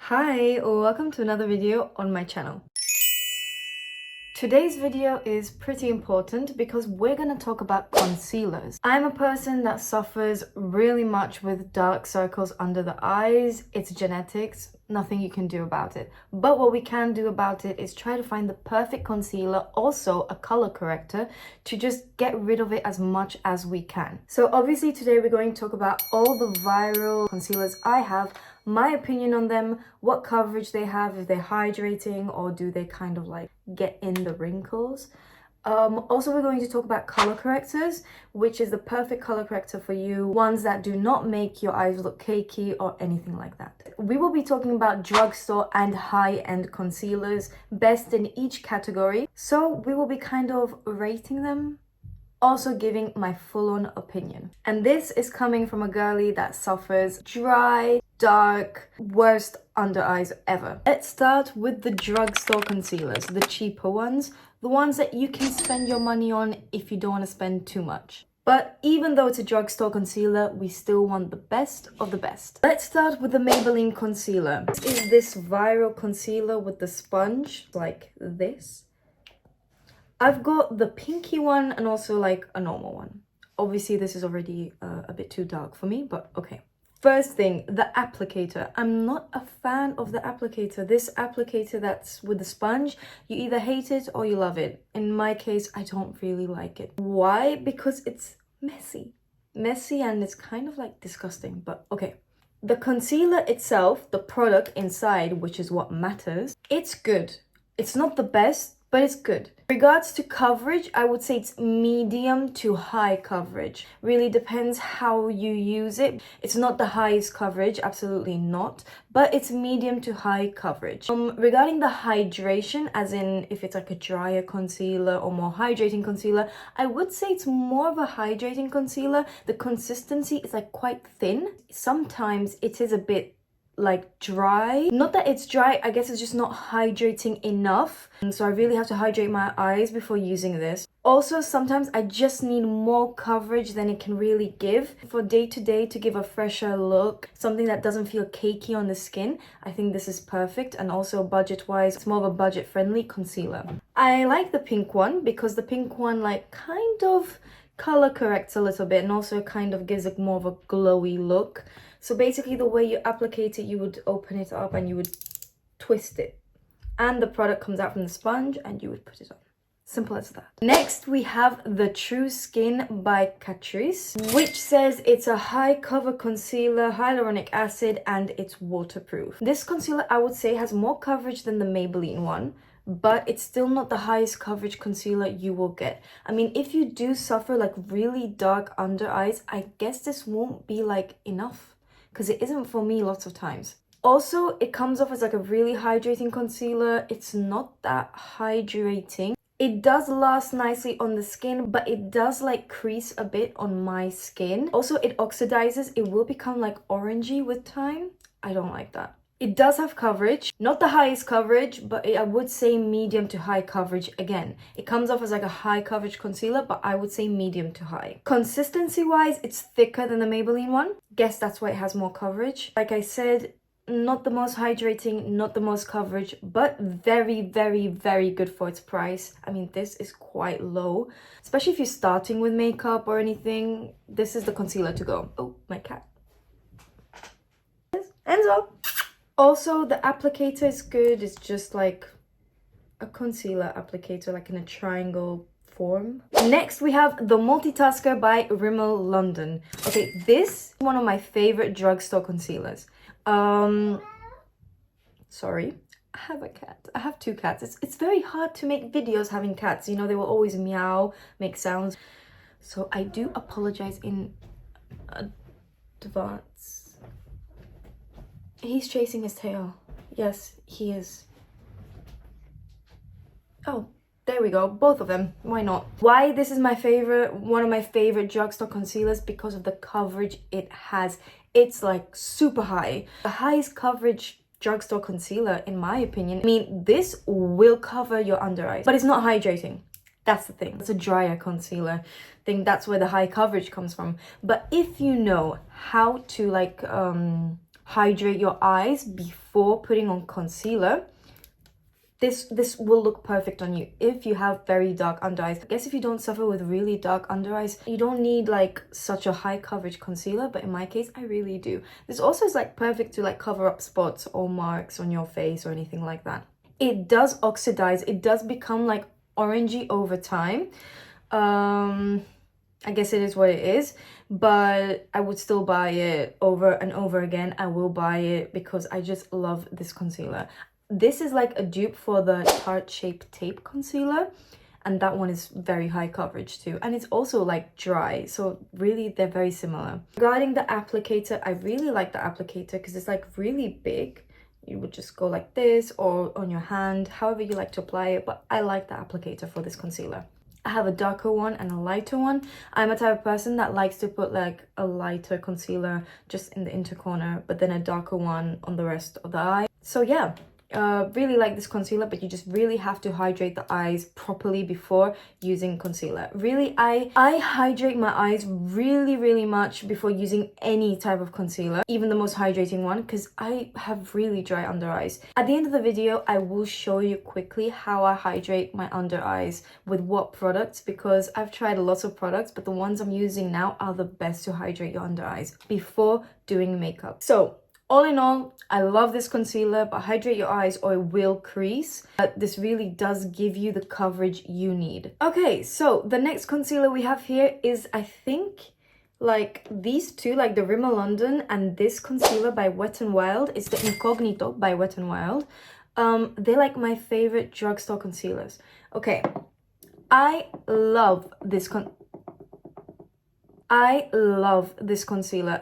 Hi, welcome to another video on my channel. Today's video is pretty important because we're going to talk about concealers. I'm a person that suffers really much with dark circles under the eyes. It's genetics, nothing you can do about it. But what we can do about it is try to find the perfect concealer, also a color corrector, to just get rid of it as much as we can. So obviously today we're going to talk about all the viral concealers I have, my opinion on them, what coverage they have, if they're hydrating or do they kind of like get in the wrinkles. Also, we're going to talk about color correctors, which is the perfect color corrector for you, ones that do not make your eyes look cakey or anything like that. We will be talking about drugstore and high-end concealers, best in each category. So we will be kind of rating them, also giving my full-on opinion. And this is coming from a girly that suffers dry, dark, worst under eyes ever. Let's start with the drugstore concealers, the cheaper ones, the ones that you can spend your money on if you don't want to spend too much. But even though it's a drugstore concealer, we still want the best of the best. Let's start with the Maybelline concealer. This is this viral concealer with the sponge, like this. I've got the pinky one and also like a normal one. Obviously, this is already a bit too dark for me, but okay. First thing, the applicator. I'm not a fan of the applicator. This applicator that's with the sponge, you either hate it or you love it. In my case, I don't really like it. Why? Because it's messy. Messy and it's kind of like disgusting, but okay. The concealer itself, the product inside, which is what matters, it's good. It's not the best, but it's good. In regards to coverage, I would say it's medium to high coverage. Really depends how you use it. It's not the highest coverage, absolutely not, but it's medium to high coverage. Regarding the hydration, as in if it's like a drier concealer or more hydrating concealer, I would say it's more of a hydrating concealer. The consistency is like quite thin. Sometimes it is a bit like dry. Not that it's dry, I guess it's just not hydrating enough. And so I really have to hydrate my eyes before using this. Also, sometimes I just need more coverage than it can really give. For day to day to give a fresher look, something that doesn't feel cakey on the skin, I think this is perfect. And also budget-wise, it's more of a budget-friendly concealer. I like the pink one because the pink one like kind of color corrects a little bit and also kind of gives it more of a glowy look. So basically the way you applicate it, you would open it up and you would twist it. And the product comes out from the sponge and you would put it on. Simple as that. Next, we have the True Skin by Catrice, which says it's a high cover concealer, hyaluronic acid, and it's waterproof. This concealer, I would say, has more coverage than the Maybelline one, but it's still not the highest coverage concealer you will get. I mean, if you do suffer like really dark under eyes, I guess this won't be like enough, because it isn't for me lots of times. Also, it comes off as like a really hydrating concealer. It's not that hydrating. It does last nicely on the skin, but it does like crease a bit on my skin. Also, it oxidizes. It will become like orangey with time. I don't like that. It does have coverage, not the highest coverage, but I would say medium to high coverage again. It comes off as like a high coverage concealer, but I would say medium to high. Consistency wise, it's thicker than the Maybelline one. Guess that's why it has more coverage. Like I said, not the most hydrating, not the most coverage, but very, very, very good for its price. I mean, this is quite low, especially if you're starting with makeup or anything. This is the concealer to go. Oh, my cat. Enzo. Also, the applicator is good. It's just like a concealer applicator, like in a triangle form. Next, we have the Multitasker by Rimmel London. Okay, this is one of my favorite drugstore concealers. Sorry, I have a cat. I have two cats. It's very hard to make videos having cats. You know, they will always meow, make sounds. So I do apologize in advance. He's chasing his tail. Yes, he is. Oh, there we go. Both of them. Why not? Why this is my favorite, one of my favorite drugstore concealers? Because of the coverage it has. It's like super high. The highest coverage drugstore concealer, in my opinion. I mean, this will cover your under eyes, but it's not hydrating. That's the thing. It's a drier concealer. I think that's where the high coverage comes from. But if you know how to like hydrate your eyes before putting on concealer, this will look perfect on you if you have very dark under eyes. I guess if you don't suffer with really dark under eyes, you don't need like such a high coverage concealer, but in my case I really do. This also is like perfect to like cover up spots or marks on your face or anything like that. It does oxidize, it does become like orangey over time. I guess it is what it is, but I would still buy it over and over again. I will buy it because I just love this concealer. This is like a dupe for the Tarte Shape Tape concealer, and that one is very high coverage too, and it's also like dry, so really they're very similar. Regarding the applicator, I really like the applicator because it's like really big. You would just go like this or on your hand, however you like to apply it, but I like the applicator for this concealer. I have a darker one and a lighter one. I'm a type of person that likes to put like a lighter concealer just in the inner corner, but then a darker one on the rest of the eye. So yeah, really like this concealer, but you just really have to hydrate the eyes properly before using concealer. Really, I hydrate my eyes really much before using any type of concealer, even the most hydrating one, because I have really dry under eyes. At the end of the video, I will show you quickly how I hydrate my under eyes with what products, because I've tried lots of products, but the ones I'm using now are the best to hydrate your under eyes before doing makeup. So all in all, I love this concealer, but hydrate your eyes or it will crease. But this really does give you the coverage you need. Okay, so the next concealer we have here is, I think, like these two, like the Rimmel London and this concealer by Wet n Wild. It's the Incognito by Wet n Wild. They're like my favorite drugstore concealers. Okay, I love this concealer.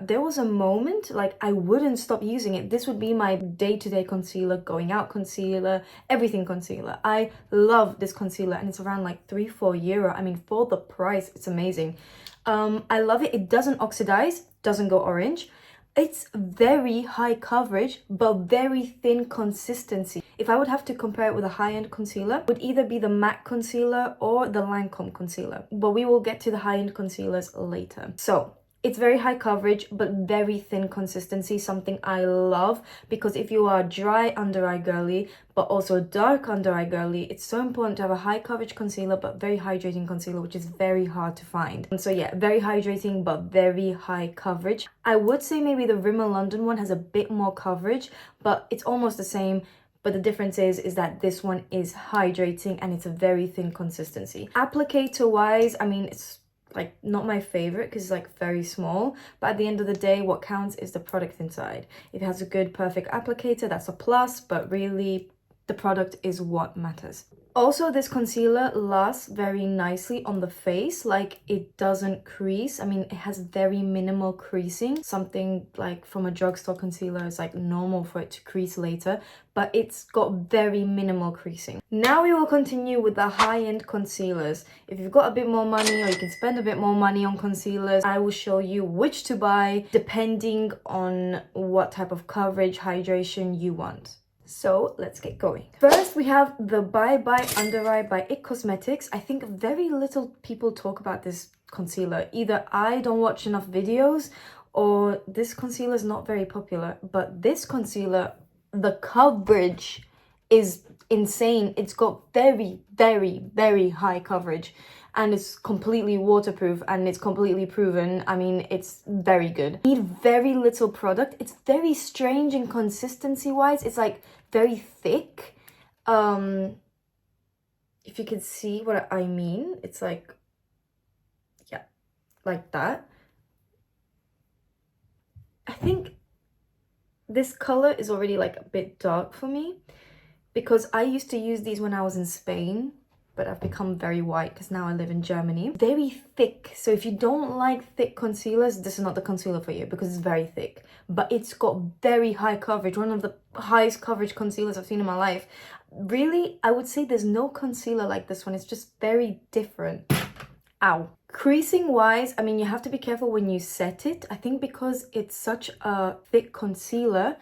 There was a moment like I wouldn't stop using it. This would be my day-to-day concealer, going out concealer, everything concealer. I love this concealer and it's around like €3-4. I mean, for the price, it's amazing. I love it. It doesn't oxidize, doesn't go orange. It's very high coverage, but very thin consistency. If I would have to compare it with a high-end concealer, it would either be the MAC concealer or the Lancome concealer. But we will get to the high-end concealers later. So it's very high coverage, but very thin consistency, something I love, because if you are dry under eye girly, but also dark under eye girly, it's so important to have a high coverage concealer, but very hydrating concealer, which is very hard to find. And so yeah, very hydrating, but very high coverage. I would say maybe the Rimmel London one has a bit more coverage, but it's almost the same. But the difference is that this one is hydrating and it's a very thin consistency. Applicator wise, I mean, it's like not my favorite because it's like very small, but at the end of the day, what counts is the product inside. If it has a good perfect applicator, that's a plus, but really the product is what matters. Also, this concealer lasts very nicely on the face, like it doesn't crease. I mean, it has very minimal creasing. Something like from a drugstore concealer is like normal for it to crease later, but it's got very minimal creasing. Now we will continue with the high-end concealers. If you've got a bit more money or you can spend a bit more money on concealers, I will show you which to buy depending on what type of coverage, hydration you want. So let's get going. First, we have the Bye Bye Under Eye by IT Cosmetics. I think very little people talk about this concealer. Either I don't watch enough videos or this concealer is not very popular. But this concealer, the coverage is insane. It's got very high coverage. And it's completely waterproof and it's completely proven. I mean, it's very good. You need very little product. It's very strange in consistency wise. It's like very thick. If you can see what I mean, it's like, yeah, like that. I think this color is already like a bit dark for me because I used to use these when I was in Spain, but I've become very white because now I live in Germany. Very thick. So if you don't like thick concealers, this is not the concealer for you because it's very thick. But it's got very high coverage. One of the highest coverage concealers I've seen in my life. Really, I would say there's no concealer like this one. It's just very different. Ow. Creasing wise, I mean, you have to be careful when you set it. I think because it's such a thick concealer,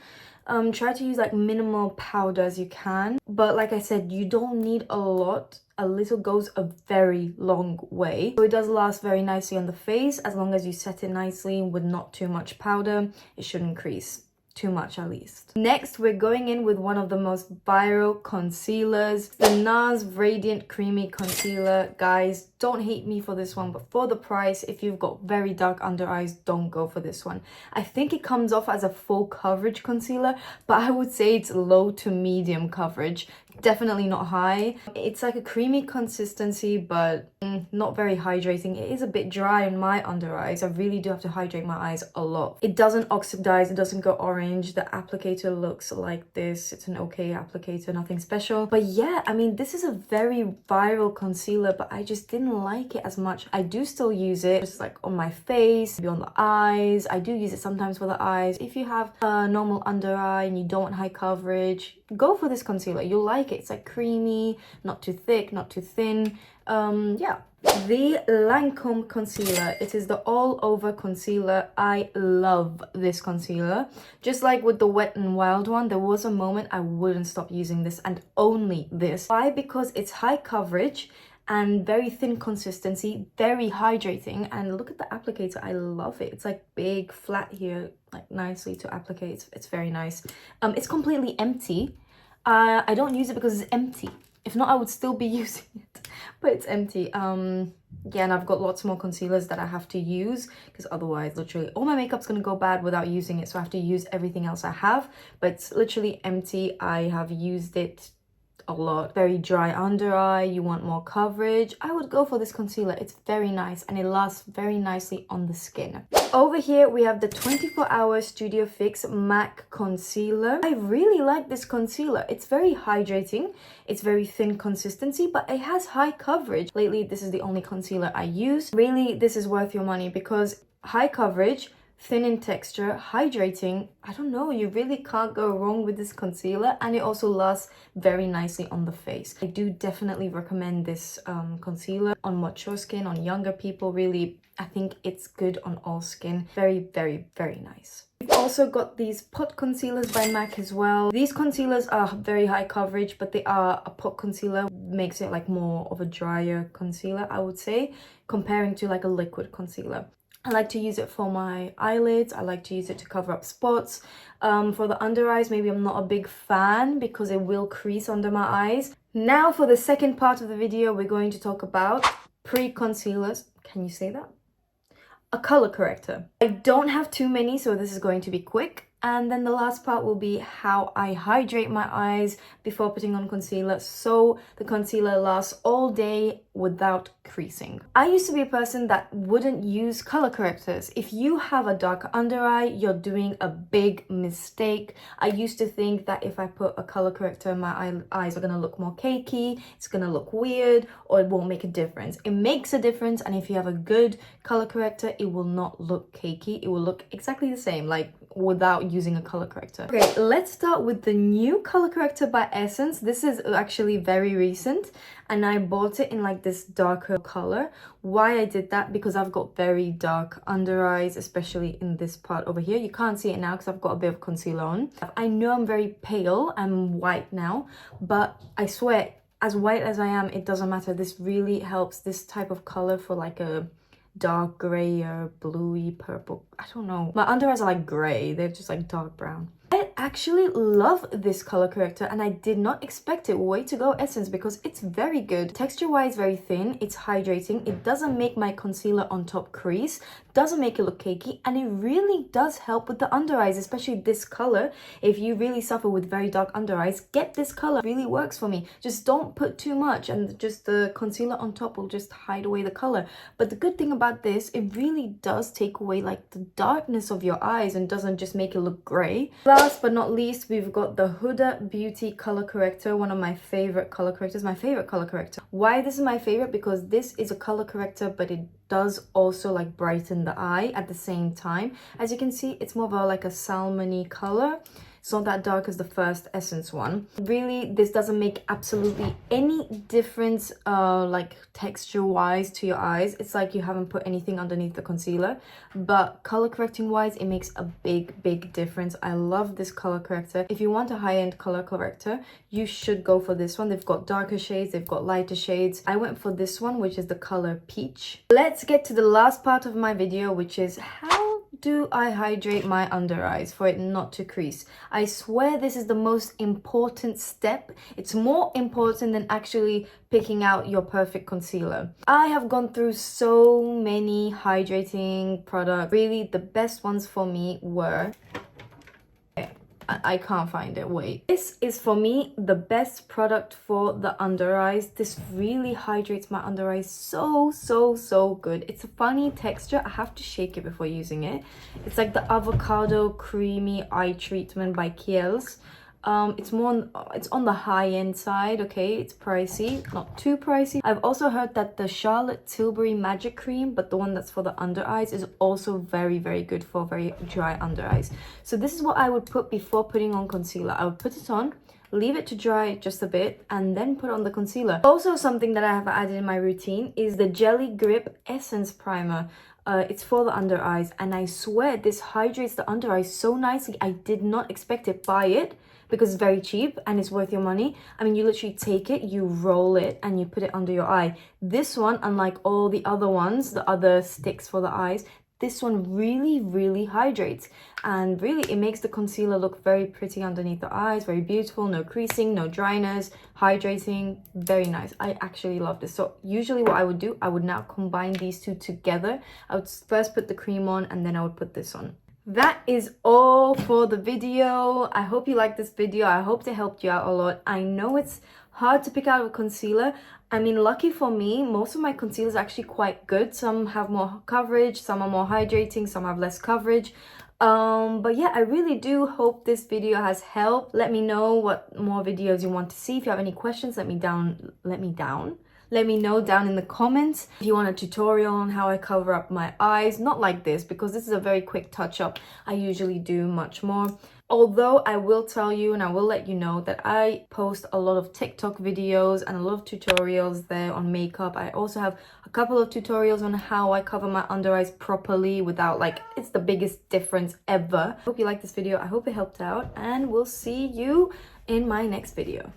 try to use like minimal powder as you can. But like I said, you don't need a lot. A little goes a very long way. So it does last very nicely on the face as long as you set it nicely with not too much powder. It shouldn't crease. too much at least. Next, we're going in with one of the most viral concealers, the NARS Radiant Creamy Concealer. Guys, don't hate me for this one, but for the price, if you've got very dark under eyes, don't go for this one. I think it comes off as a full coverage concealer, but I would say it's low to medium coverage. Definitely not high. It's like a creamy consistency, but not very hydrating. It is a bit dry in my under eyes. I really do have to hydrate my eyes a lot. It doesn't oxidize, it doesn't go orange. The applicator looks like this. It's an okay applicator, nothing special. But yeah, I mean, this is a very viral concealer, but I just didn't like it as much. I do still use it, just like on my face, maybe on the eyes. I do use it sometimes for the eyes. If you have a normal under eye and you don't want high coverage, go for this concealer. You'll like it. It's like creamy, not too thick, not too thin. Yeah. The Lancome concealer. It is the all over concealer. I love this concealer. Just like with the Wet n Wild one, there was a moment I wouldn't stop using this, and only this. Why? Because it's high coverage and very thin consistency, very hydrating. And look at the applicator. I love it. It's like big, flat here, like nicely to applicate. It's very nice. It's completely empty. I don't use it because it's empty. If not, I would still be using it, but it's empty. Yeah, and I've got lots more concealers that I have to use, because otherwise literally all my makeup's gonna go bad without using it, so I have to use everything else I have. But it's literally empty. I have used it a lot. Very dry under eye, you want more coverage, I would go for this concealer. It's very nice and it lasts very nicely on the skin. Over here we have the 24 Hour Studio Fix MAC Concealer. I really like this concealer. It's very hydrating, it's very thin consistency, but it has high coverage. Lately this is the only concealer I use. Really, this is worth your money because high coverage, thin in texture, hydrating. I don't know, you really can't go wrong with this concealer, and it also lasts very nicely on the face. I do definitely recommend this concealer on mature skin, on younger people. Really, I think it's good on all skin. Very, very, very nice. We've also got these pot concealers by MAC as well. These concealers are very high coverage, but they are a pot concealer, makes it like more of a drier concealer, I would say, comparing to like a liquid concealer. I like to use it for my eyelids. I like to use it to cover up spots. For the under eyes, maybe I'm not a big fan because it will crease under my eyes. Now for the second part of the video, we're going to talk about pre-concealers. Can you say that? A color corrector. I don't have too many, so this is going to be quick. And then the last part will be how I hydrate my eyes before putting on concealer, so the concealer lasts all day without creasing. I used to be a person that wouldn't use color correctors. If you have a dark under eye, you're doing a big mistake. I used to think that if I put a color corrector, my eyes are gonna look more cakey, it's gonna look weird, or it won't make a difference. It makes a difference, and if you have a good color corrector, it will not look cakey. It will look exactly the same, like without using a color corrector. Okay, let's start with the new color corrector by Essence. This is actually very recent, and I bought it in like this darker color. Why I did that? Because I've got very dark under eyes, especially in this part over here. You can't see it now because I've got a bit of concealer on. I know I'm very pale, I'm white now, but I swear, as white as I am, it doesn't matter. This really helps, this type of color, for like a dark gray or bluey purple. I don't know. My under eyes are like gray. They're just like dark brown. I actually love this color corrector, and I did not expect it. Way to go, Essence, because it's very good. Texture wise, very thin. It's hydrating. It doesn't make my concealer on top crease, doesn't make it look cakey, and it really does help with the under eyes, especially this color. If you really suffer with very dark under eyes, get this color. It really works for me. Just don't put too much, and just the concealer on top will just hide away the color. But the good thing about this, it really does take away like the darkness of your eyes and doesn't just make it look gray. Last but not least, we've got the Huda Beauty Color Corrector, one of my favorite color correctors, my favorite color corrector. Why this is my favorite? Because this is a color corrector, but it does also like brighten the eye at the same time. As you can see, it's more of a like a salmony color. It's not that dark as the first Essence one. Really, this doesn't make absolutely any difference like texture wise to your eyes. It's like you haven't put anything underneath the concealer, but color correcting wise, it makes a big difference. I love this color corrector. If you want a high-end color corrector, you should go for this one. They've got darker shades, they've got lighter shades. I went for this one, which is the color Peach. Let's get to the last part of my video, which is how do I hydrate my under eyes for it not to crease? I swear this is the most important step. It's more important than actually picking out your perfect concealer. I have gone through so many hydrating products. Really, the best ones for me were... I can't find it, wait. This is for me the best product for the under eyes. This really hydrates my under eyes so good. It's a funny texture. I have to shake it before using it. It's like the avocado creamy eye treatment by Kiehl's. It's on the high-end side, okay? It's pricey, not too pricey. I've also heard that the Charlotte Tilbury Magic Cream, but the one that's for the under eyes, is also very good for very dry under eyes. So this is what I would put before putting on concealer. I would put it on, leave it to dry just a bit, and then put on the concealer. Also, something that I have added in my routine is the Jelly Grip Essence Primer. It's for the under eyes, and I swear this hydrates the under eyes so nicely. I did not expect it. Buy it because it's very cheap and it's worth your money. I mean, you literally take it, you roll it, and you put it under your eye. This one, unlike all the other ones, the other sticks for the eyes, this one really hydrates, and really it makes the concealer look very pretty underneath the eyes, very beautiful, no creasing, no dryness, hydrating, very nice. I actually love this. So usually what I would do, I would now combine these two together. I would first put the cream on and then I would put this on. That is all for the video. I hope you liked this video. I hope it helped you out a lot. I know it's hard to pick out a concealer. I mean, lucky for me, most of my concealers are actually quite good. Some have more coverage, some are more hydrating, some have less coverage. But yeah, I really do hope this video has helped. Let me know what more videos you want to see. If you have any questions, let me know down in the comments. If you want a tutorial on how I cover up my eyes, not like this, because this is a very quick touch up. I usually do much more. Although I will tell you and I will let you know that I post a lot of TikTok videos and a lot of tutorials there on makeup. I also have a couple of tutorials on how I cover my under eyes properly without, like, it's the biggest difference ever. I hope you liked this video. I hope it helped out, and we'll see you in my next video.